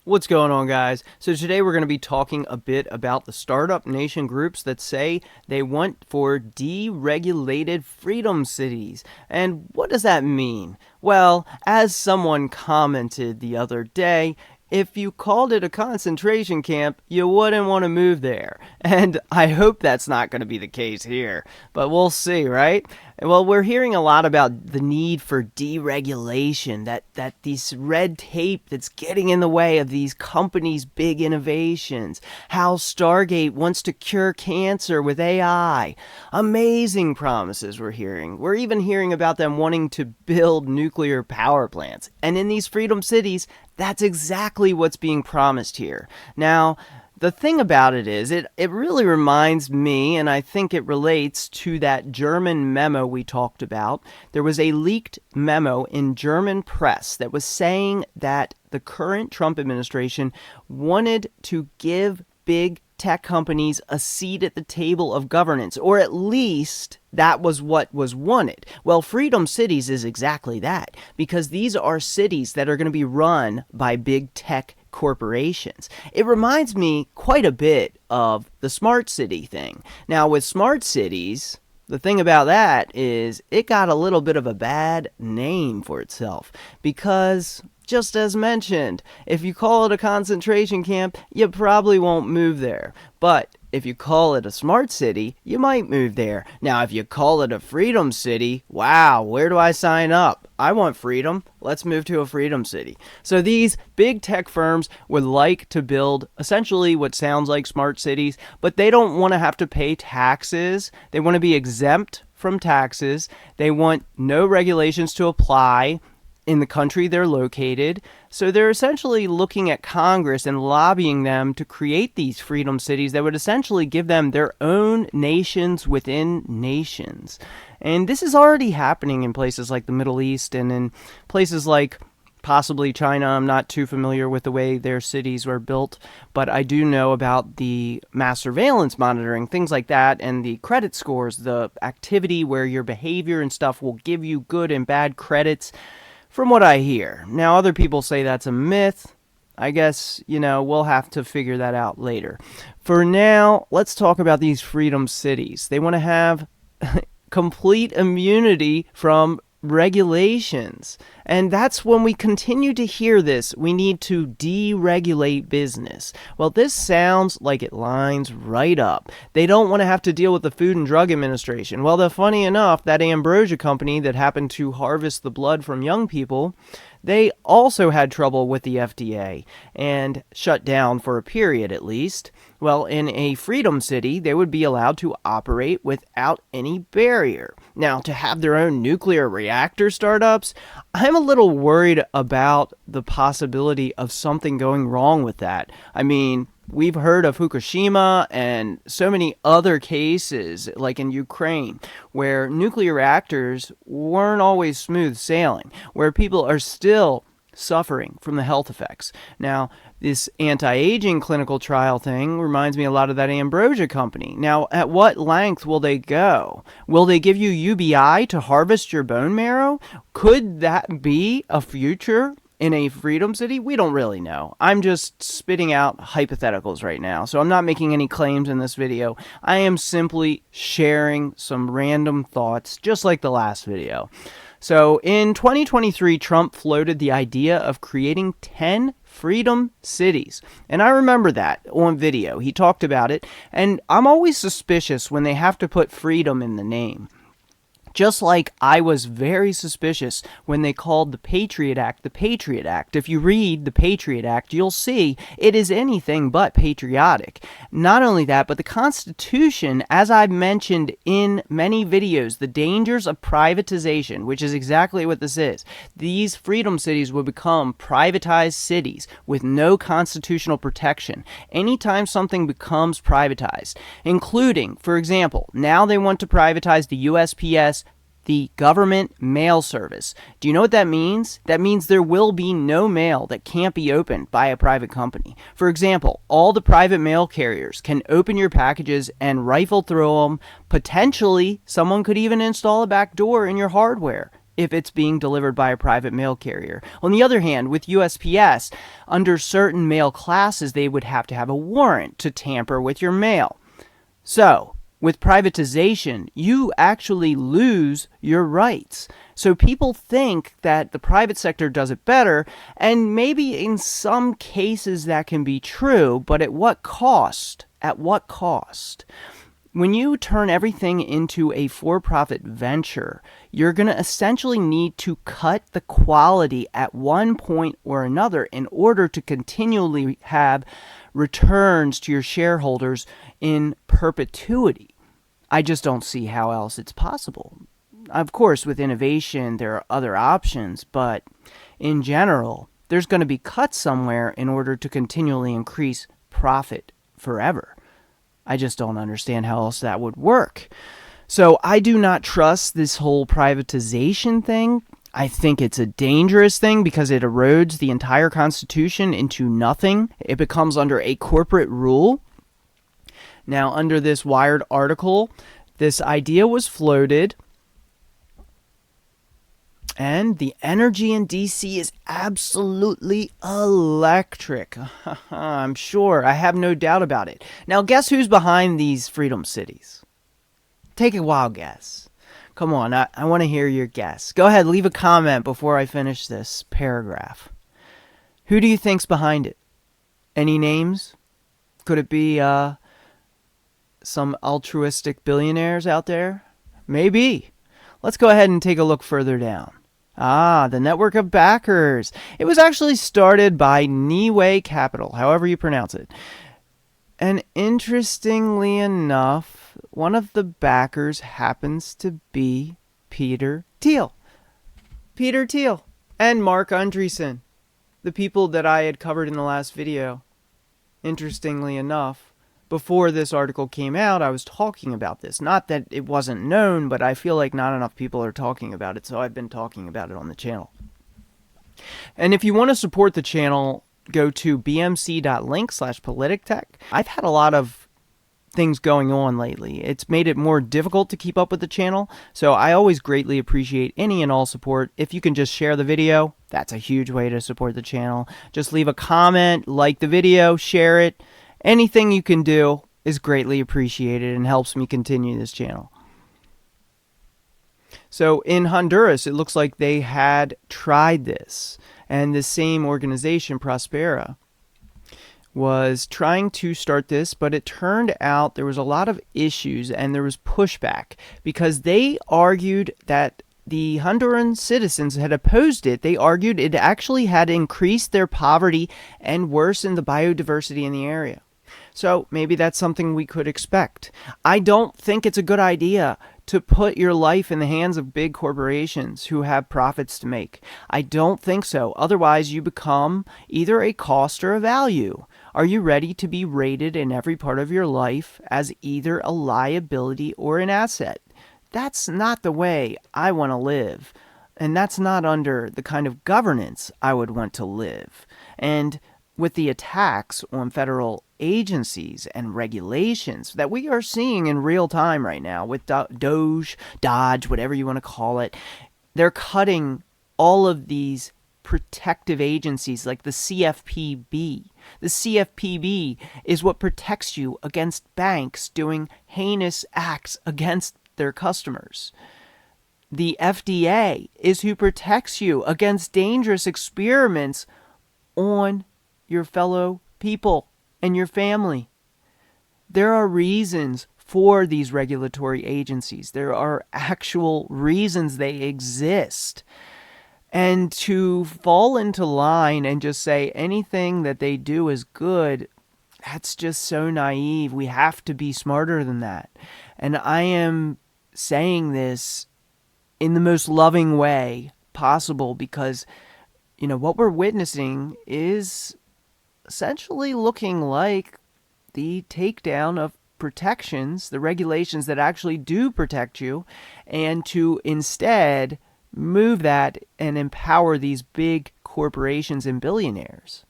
What's going on, guys? So today we're going to be talking a bit about the startup nation groups that say they want for deregulated freedom cities. And what does that mean? Well, as someone commented the other day, if you called it a concentration camp, you wouldn't want to move there. And I hope that's not going to be the case here. But we'll see, right? Well, we're hearing a lot about the need for deregulation, that this red tape that's getting in the way of these companies' big innovations, how Stargate wants to cure cancer with AI. Amazing promises we're hearing. We're even hearing about them wanting to build nuclear power plants. And in these freedom cities, that's exactly what's being promised here. Now, the thing about it is, it really reminds me, and I think it relates to that German memo we talked about. There was a leaked memo in German press that was saying that the current Trump administration wanted to give big tech companies a seat at the table of governance, or at least that was what was wanted. Well, Freedom Cities is exactly that, because these are cities that are going to be run by big tech corporations. It reminds me quite a bit of the smart city thing. Now, with smart cities, the thing about that is it got a little bit of a bad name for itself because, just as mentioned, if you call it a concentration camp, you probably won't move there. But if you call it a smart city, you might move there. Now, if you call it a freedom city, wow, where do I sign up? I want freedom. Let's move to a freedom city. So these big tech firms would like to build essentially what sounds like smart cities, but they don't want to have to pay taxes. They want to be exempt from taxes. They want no regulations to apply in the country they're located. So they're essentially looking at Congress and lobbying them to create these freedom cities that would essentially give them their own nations within nations. And this is already happening in places like the Middle East and in places like possibly China. I'm not too familiar with the way their cities were built, but I do know about the mass surveillance monitoring, things like that, and the credit scores, the activity where your behavior and stuff will give you good and bad credits. From what I hear. Now, other people say that's a myth. I guess, we'll have to figure that out later. For now, let's talk about these freedom cities. They want to have complete immunity from regulations. And that's when we continue to hear this. We need to deregulate business. Well, this sounds like it lines right up. They don't want to have to deal with the Food and Drug Administration. Well, funny enough, that ambrosia company that happened to harvest the blood from young people, they also had trouble with the FDA and shut down for a period at least. Well, in a freedom city, they would be allowed to operate without any barrier. Now, to have their own nuclear reactor startups, I'm a little worried about the possibility of something going wrong with that. I mean, we've heard of Fukushima and so many other cases, like in Ukraine, where nuclear reactors weren't always smooth sailing, where people are still suffering from the health effects. Now, this anti-aging clinical trial thing reminds me a lot of that ambrosia company. Now, at what length will they go? Will they give you UBI to harvest your bone marrow? Could that be a future in a freedom city? We don't really know. I'm just spitting out hypotheticals right now, so I'm not making any claims in this video. I am simply sharing some random thoughts, just like the last video. So in 2023, Trump floated the idea of creating 10 freedom cities. And I remember that on video. He talked about it. And I'm always suspicious when they have to put freedom in the name. Just like I was very suspicious when they called the Patriot Act the Patriot Act. If you read the Patriot Act, you'll see it is anything but patriotic. Not only that, but the Constitution, as I've mentioned in many videos, the dangers of privatization, which is exactly what this is. These freedom cities will become privatized cities with no constitutional protection anytime something becomes privatized, including, for example, now they want to privatize the USPS, the government mail service. Do you know what that means? That means there will be no mail that can't be opened by a private company. For example, all the private mail carriers can open your packages and rifle through them. Potentially, someone could even install a back door in your hardware. if it's being delivered by a private mail carrier. On the other hand, with USPS, under certain mail classes, they would have to have a warrant to tamper with your mail. So, with privatization, you actually lose your rights. So people think that the private sector does it better, and maybe in some cases that can be true, but at what cost? At what cost? When you turn everything into a for-profit venture, you're going to essentially need to cut the quality at one point or another in order to continually have returns to your shareholders in perpetuity. I just don't see how else it's possible. Of course, with innovation, there are other options, but in general, there's going to be cuts somewhere in order to continually increase profit forever. I just don't understand how else that would work. So I do not trust this whole privatization thing. I think it's a dangerous thing because it erodes the entire Constitution into nothing. It becomes under a corporate rule. Now, under this Wired article, this idea was floated, and the energy in DC is absolutely electric. I'm sure. I have no doubt about it. Now, guess who's behind these freedom cities? Take a wild guess. Come on, I want to hear your guess. Go ahead, leave a comment before I finish this paragraph. Who do you think's behind it? Any names? Could it be some altruistic billionaires out there? Maybe. Let's go ahead and take a look further down. The network of backers. It was actually started by Niue Capital, however you pronounce it. And interestingly enough, one of the backers happens to be Peter Thiel. Peter Thiel and Mark Andreessen, the people that I had covered in the last video. Interestingly enough, before this article came out, I was talking about this. Not that it wasn't known, but I feel like not enough people are talking about it, so I've been talking about it on the channel. And if you want to support the channel, go to bmc.link/politictech. I've had a lot of things going on lately. It's made it more difficult to keep up with the channel, so I always greatly appreciate any and all support. If you can just share the video, that's a huge way to support the channel. Just leave a comment, like the video, share it. Anything you can do is greatly appreciated and helps me continue this channel. So in Honduras, it looks like they had tried this. And the same organization, Prospera, was trying to start this, but it turned out there was a lot of issues and there was pushback because they argued that the Honduran citizens had opposed it. They argued it actually had increased their poverty and worsened the biodiversity in the area. So maybe that's something we could expect. I don't think it's a good idea to put your life in the hands of big corporations who have profits to make. I don't think so. Otherwise, you become either a cost or a value. Are you ready to be rated in every part of your life as either a liability or an asset? That's not the way I want to live. And that's not under the kind of governance I would want to live. And with the attacks on federal agencies and regulations that we are seeing in real time right now with Dodge, whatever you want to call it, they're cutting all of these protective agencies like the CFPB. The CFPB is what protects you against banks doing heinous acts against their customers. The FDA is who protects you against dangerous experiments on your fellow people and your family. There are reasons for these regulatory agencies. There are actual reasons they exist. And to fall into line and just say anything that they do is good, that's just so naive. We have to be smarter than that. And I am saying this in the most loving way possible because, what we're witnessing is essentially looking like the takedown of protections, the regulations that actually do protect you, and to instead move that and empower these big corporations and billionaires.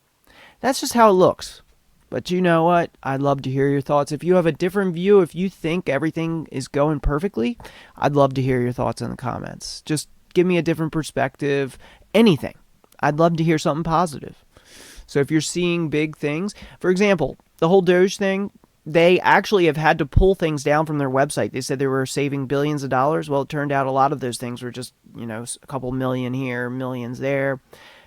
That's just how it looks. But you know what? I'd love to hear your thoughts. If you have a different view, if you think everything is going perfectly, I'd love to hear your thoughts in the comments. Just give me a different perspective, anything. I'd love to hear something positive. So if you're seeing big things, for example, the whole Doge thing, they actually have had to pull things down from their website. They said they were saving billions of dollars. Well, it turned out a lot of those things were just, a couple million here, millions there.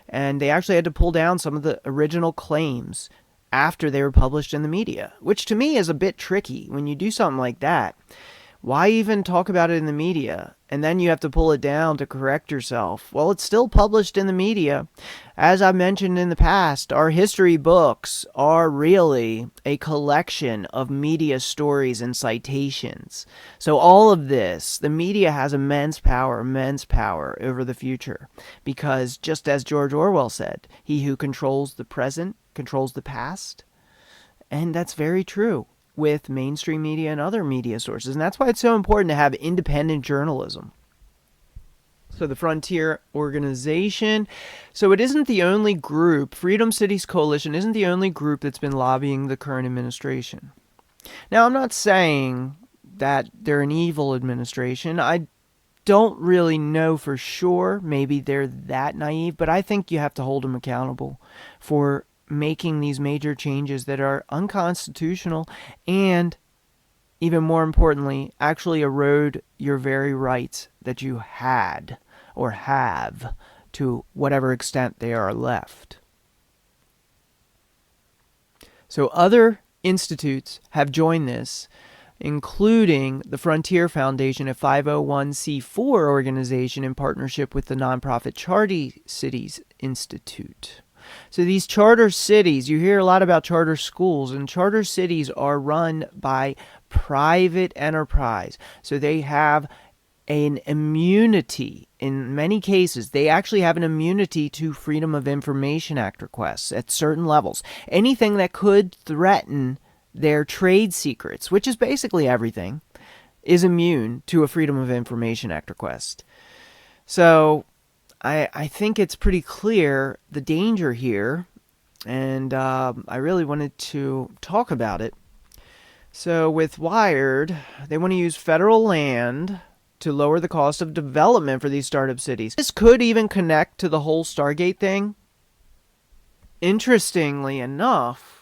And they actually had to pull down some of the original claims after they were published in the media, which to me is a bit tricky. When you do something like that, why even talk about it in the media? And then you have to pull it down to correct yourself. Well, it's still published in the media. As I mentioned in the past, our history books are really a collection of media stories and citations. So all of this, the media has immense power over the future. Because just as George Orwell said, he who controls the present controls the past. And that's very true with mainstream media and other media sources. And that's why it's so important to have independent journalism. So the Frontier Organization. So it isn't the only group, Freedom Cities Coalition isn't the only group that's been lobbying the current administration. Now, I'm not saying that they're an evil administration. I don't really know for sure. Maybe they're that naive, but I think you have to hold them accountable for making these major changes that are unconstitutional and, even more importantly, actually erode your very rights that you had or have to whatever extent they are left. So other institutes have joined this, including the Frontier Foundation, a 501c4 organization in partnership with the nonprofit Charter Cities Institute. So these charter cities, you hear a lot about charter schools, and charter cities are run by private enterprise. So they have an immunity. In many cases, they actually have an immunity to Freedom of Information Act requests at certain levels. Anything that could threaten their trade secrets, which is basically everything, is immune to a Freedom of Information Act request. So I think it's pretty clear the danger here, and I really wanted to talk about it. So with Wired, they want to use federal land to lower the cost of development for these startup cities. This could even connect to the whole Stargate thing. Interestingly enough,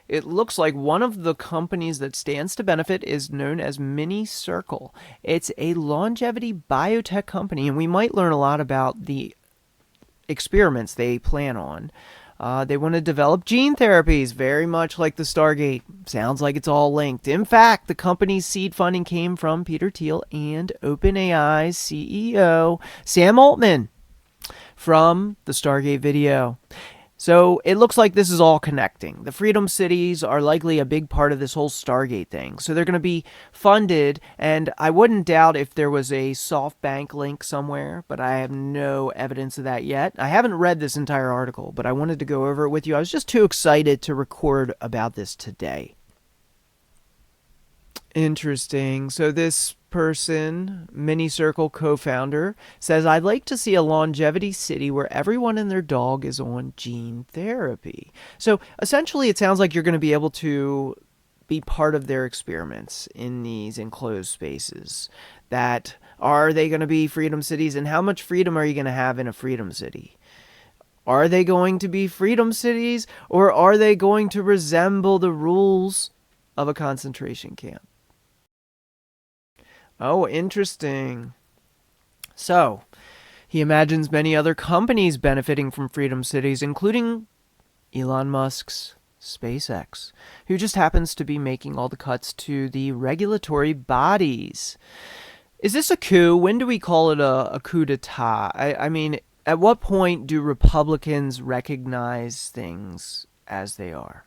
it looks like one of the companies that stands to benefit is known as Mini Circle. It's a longevity biotech company, and we might learn a lot about the experiments they plan on. They want to develop gene therapies, very much like the Stargate. Sounds like it's all linked. In fact, the company's seed funding came from Peter Thiel and OpenAI's CEO, Sam Altman, from the Stargate video. So it looks like this is all connecting. The Freedom Cities are likely a big part of this whole Stargate thing. So they're going to be funded, and I wouldn't doubt if there was a SoftBank link somewhere, but I have no evidence of that yet. I haven't read this entire article, but I wanted to go over it with you. I was just too excited to record about this today. Interesting. So this person, Mini Circle co-founder, says, I'd like to see a longevity city where everyone and their dog is on gene therapy. So essentially it sounds like you're going to be able to be part of their experiments in these enclosed spaces. That are they going to be freedom cities, and how much freedom are you going to have in a freedom city? Are they going to be freedom cities, or are they going to resemble the rules of a concentration camp? Oh, interesting. So, he imagines many other companies benefiting from freedom cities, including Elon Musk's SpaceX, who just happens to be making all the cuts to the regulatory bodies. Is this a coup? When do we call it a coup d'etat? I mean, at what point do Republicans recognize things as they are?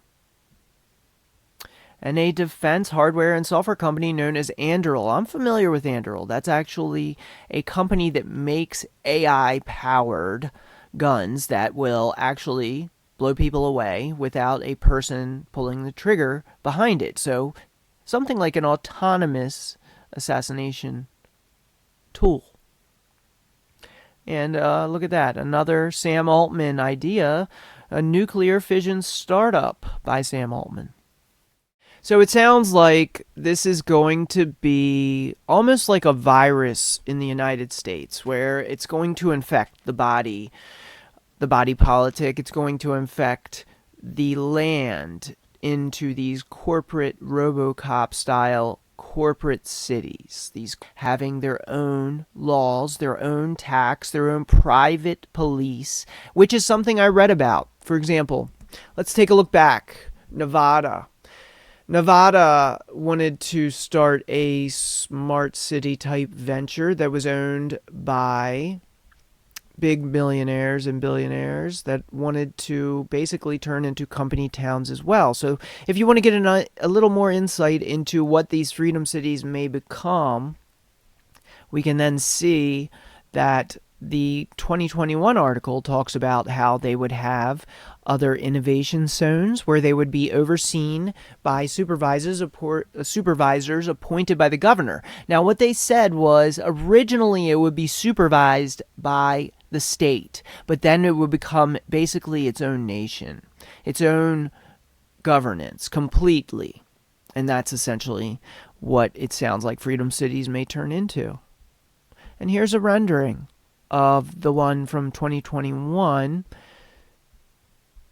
And a defense hardware and software company known as Anduril. I'm familiar with Anduril. That's actually a company that makes AI-powered guns that will actually blow people away without a person pulling the trigger behind it. So something like an autonomous assassination tool. And look at that. Another Sam Altman idea, a nuclear fission startup by Sam Altman. So it sounds like this is going to be almost like a virus in the United States, where it's going to infect the body politic. It's going to infect the land into these corporate Robocop style corporate cities, these having their own laws, their own tax, their own private police, which is something I read about. For example, let's take a look back. Nevada wanted to start a smart city type venture that was owned by big millionaires and billionaires that wanted to basically turn into company towns as well. So, if you want to get a little more insight into what these freedom cities may become, we can then see that the 2021 article talks about how they would have other innovation zones where they would be overseen by supervisors appointed by the governor. Now, what they said was originally it would be supervised by the state, but then it would become basically its own nation, its own governance completely. And that's essentially what it sounds like freedom cities may turn into. And here's a rendering of the one from 2021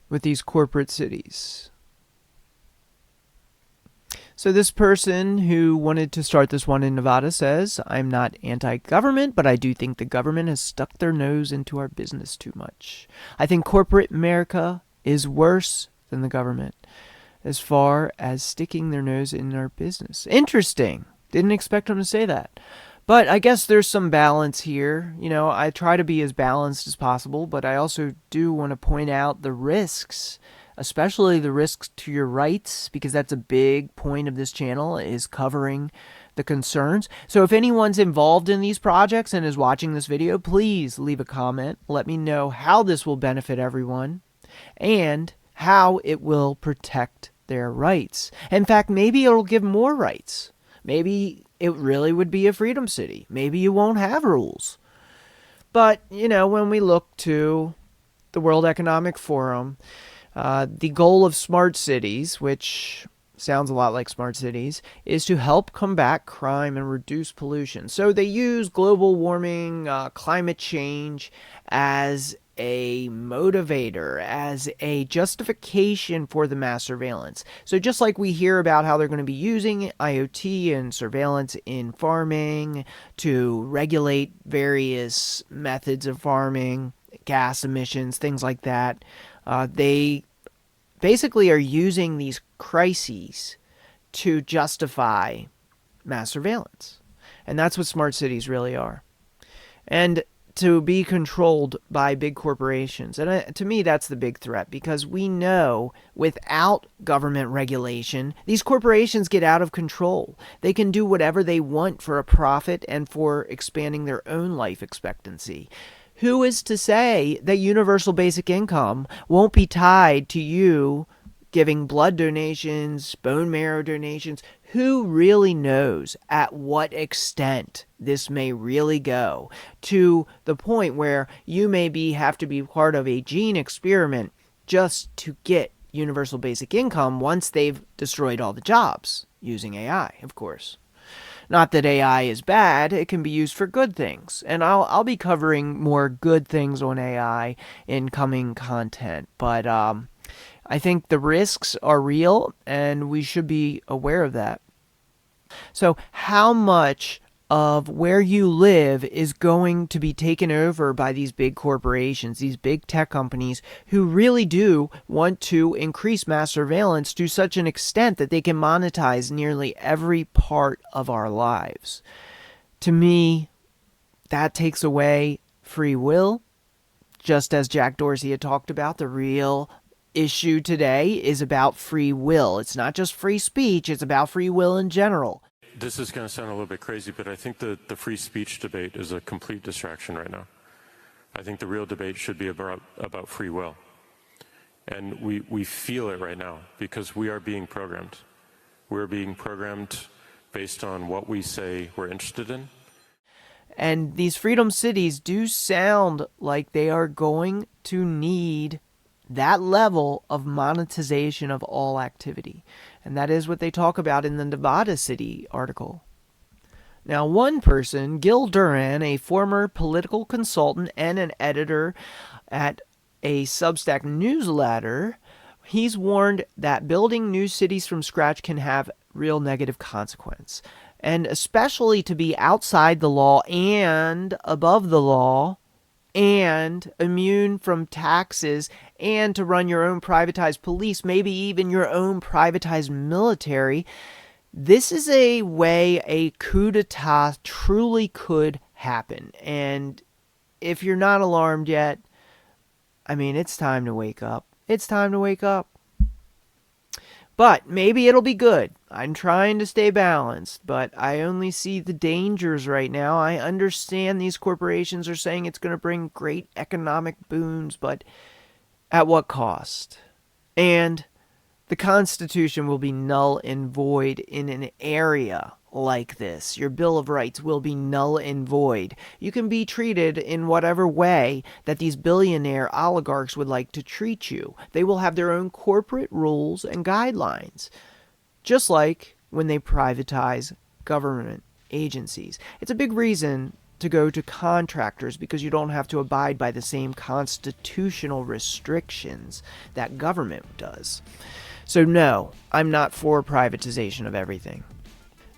with these corporate cities. So this person who wanted to start this one in Nevada says, I'm not anti-government, but I do think the government has stuck their nose into our business too much. I think corporate America is worse than the government as far as sticking their nose in our business. Interesting. Didn't expect him to say that. But I guess there's some balance here. You know, I try to be as balanced as possible, but I also do want to point out the risks, especially the risks to your rights, because that's a big point of this channel, is covering the concerns. So if anyone's involved in these projects and is watching this video, please leave a comment. Let me know how this will benefit everyone and how it will protect their rights. In fact, maybe it'll give more rights. Maybe it really would be a freedom city. Maybe you won't have rules. But, you know, when we look to the World Economic Forum, the goal of smart cities, which sounds a lot like smart cities, is to help combat crime and reduce pollution. So they use global warming, climate change as a motivator, as a justification for the mass surveillance. So just like we hear about how they're going to be using IoT and surveillance in farming to regulate various methods of farming, gas emissions, things like that, they basically are using these crises to justify mass surveillance. And that's what smart cities really are. And to be controlled by big corporations. And to me, that's the big threat, because we know without government regulation, these corporations get out of control. They can do whatever they want for a profit and for expanding their own life expectancy. Who is to say that universal basic income won't be tied to you giving blood donations, bone marrow donations? Who really knows at what extent this may really go, to the point where you maybe have to be part of a gene experiment just to get universal basic income once they've destroyed all the jobs, using AI, of course. Not that AI is bad, it can be used for good things. And I'll be covering more good things on AI in coming content. But I think the risks are real, and we should be aware of that. So how much of where you live is going to be taken over by these big corporations, these big tech companies who really do want to increase mass surveillance to such an extent that they can monetize nearly every part of our lives? To me, that takes away free will. Just as Jack Dorsey had talked about, the real issue today is about free will. It's not just free speech, it's about free will in general. This is going to sound a little bit crazy, but I think the free speech debate is a complete distraction right now. I think the real debate should be about free will. And we feel it right now because we are being programmed. We're being programmed based on what we say we're interested in. And these freedom cities do sound like they are going to need that level of monetization of all activity. And that is what they talk about in the Nevada City article. Now, one person, Gil Duran, a former political consultant and an editor at a Substack newsletter, he's warned that building new cities from scratch can have real negative consequence. And especially to be outside the law and above the law and immune from taxes and to run your own privatized police, maybe even your own privatized military. This is a way a coup d'etat truly could happen. And if you're not alarmed yet, I mean, it's time to wake up. It's time to wake up. But maybe it'll be good. I'm trying to stay balanced, but I only see the dangers right now. I understand these corporations are saying it's going to bring great economic booms, but at what cost? And the Constitution will be null and void in an area like this. Your Bill of Rights will be null and void. You can be treated in whatever way that these billionaire oligarchs would like to treat you. They will have their own corporate rules and guidelines, just like when they privatize government agencies. It's a big reason to go to contractors because you don't have to abide by the same constitutional restrictions that government does. So no, I'm not for privatization of everything.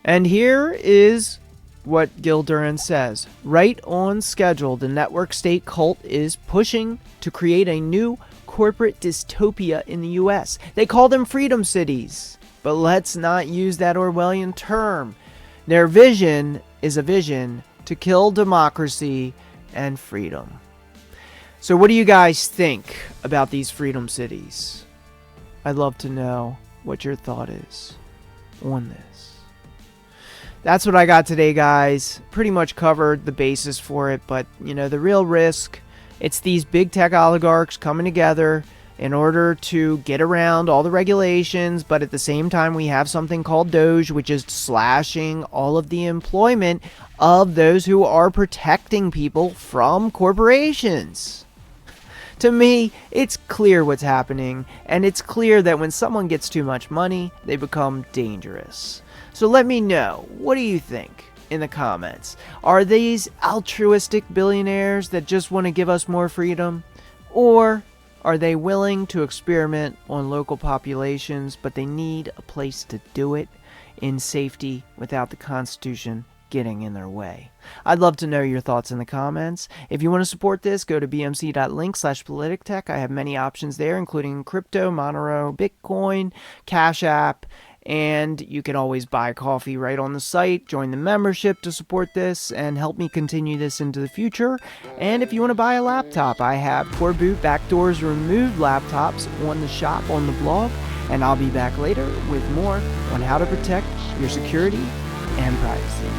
And here is what Gil Duran says. Right on schedule, the network state cult is pushing to create a new corporate dystopia in the U.S. They call them freedom cities. But let's not use that Orwellian term. Their vision is a vision to kill democracy and freedom. So what do you guys think about these freedom cities? I'd love to know what your thought is on this. That's what I got today, guys. Pretty much covered the basis for it, but the real risk, it's these big tech oligarchs coming together in order to get around all the regulations, but at the same time we have something called Doge, which is slashing all of the employment of those who are protecting people from corporations. To me, it's clear what's happening, and it's clear that when someone gets too much money, they become dangerous. So let me know, what do you think in the comments? Are these altruistic billionaires that just want to give us more freedom? Or are they willing to experiment on local populations, but they need a place to do it in safety without the Constitution getting in their way? I'd love to know your thoughts in the comments. If you want to support this, go to bmc.link/politictech. I have many options there, including crypto, Monero, Bitcoin, Cash App, and you can always buy coffee right on the site. Join the membership to support this and help me continue this into the future. And if you want to buy a laptop, I have purview backdoors removed laptops on the shop on the blog, and I'll be back later with more on how to protect your security and privacy.